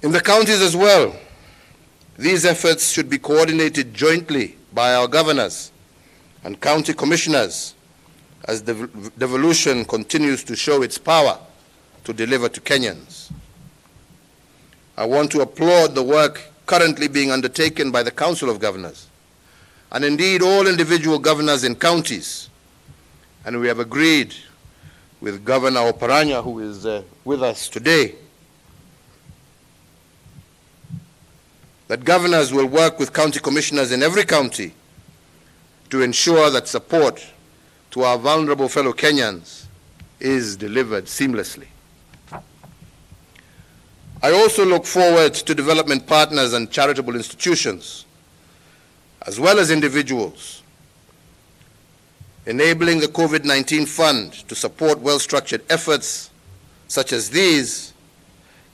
In the counties as well, these efforts should be coordinated jointly by our governors and county commissioners as devolution continues to show its power to deliver to Kenyans. I want to applaud the work currently being undertaken by the Council of Governors, and indeed all individual governors in counties. And we have agreed with Governor Oparanya, who is with us today, that governors will work with county commissioners in every county to ensure that support to our vulnerable fellow Kenyans is delivered seamlessly. I also look forward to development partners and charitable institutions, as well as individuals, enabling the COVID-19 fund to support well-structured efforts such as these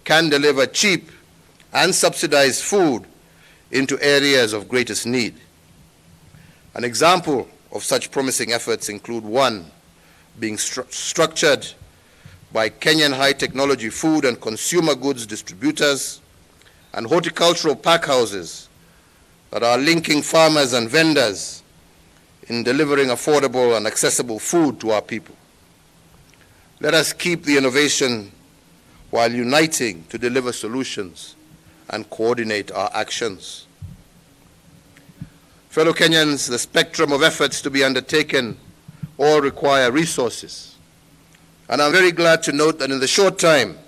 can deliver cheap and subsidized food into areas of greatest need. An example of such promising efforts include one being structured by Kenyan high technology food and consumer goods distributors and horticultural pack houses that are linking farmers and vendors in delivering affordable and accessible food to our people. Let us keep the innovation while uniting to deliver solutions and coordinate our actions. Fellow Kenyans, the spectrum of efforts to be undertaken all require resources. And I'm very glad to note that in the short time,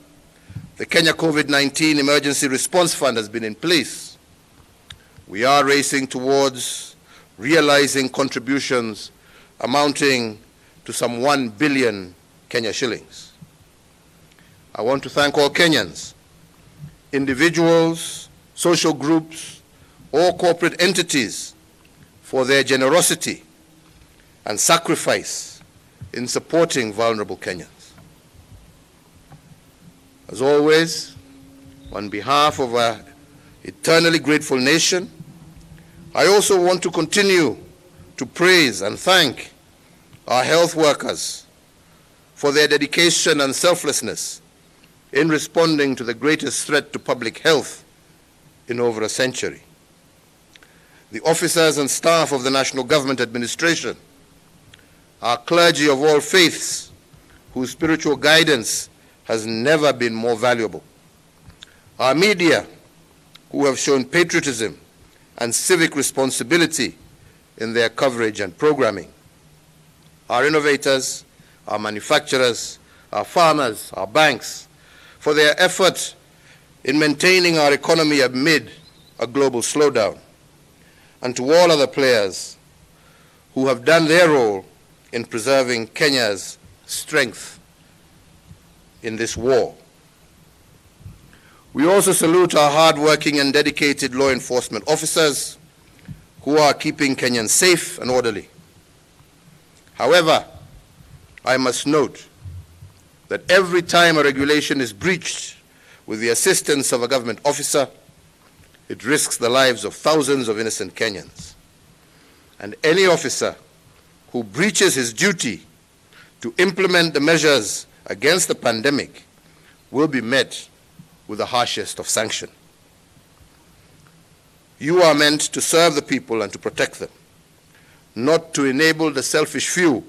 the Kenya COVID-19 Emergency Response Fund has been in place. We are racing towards realizing contributions amounting to some 1 billion Kenya shillings. I want to thank all Kenyans, individuals, social groups, or corporate entities for their generosity and sacrifice in supporting vulnerable Kenyans. As always, on behalf of our eternally grateful nation, I also want to continue to praise and thank our health workers for their dedication and selflessness in responding to the greatest threat to public health in over a century. The officers and staff of the National Government Administration, our clergy of all faiths, whose spiritual guidance has never been more valuable, our media, who have shown patriotism and civic responsibility in their coverage and programming, our innovators, our manufacturers, our farmers, our banks, for their effort in maintaining our economy amid a global slowdown, and to all other players who have done their role in preserving Kenya's strength in this war. We also salute our hard-working and dedicated law enforcement officers who are keeping Kenyans safe and orderly. However, I must note that every time a regulation is breached with the assistance of a government officer, it risks the lives of thousands of innocent Kenyans. And any officer who breaches his duty to implement the measures against the pandemic will be met with the harshest of sanction. You are meant to serve the people and to protect them, not to enable the selfish few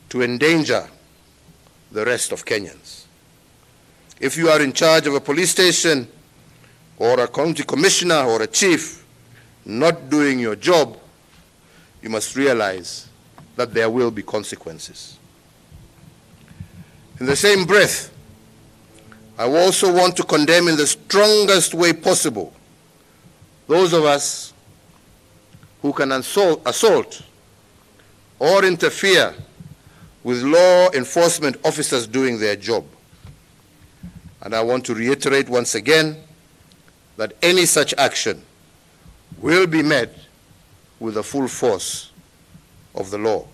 to endanger the rest of Kenyans. If you are in charge of a police station or a county commissioner or a chief not doing your job, you must realize that there will be consequences. In the same breath, I also want to condemn in the strongest way possible those of us who can assault or interfere with law enforcement officers doing their job. And I want to reiterate once again that any such action will be met with the full force of the law.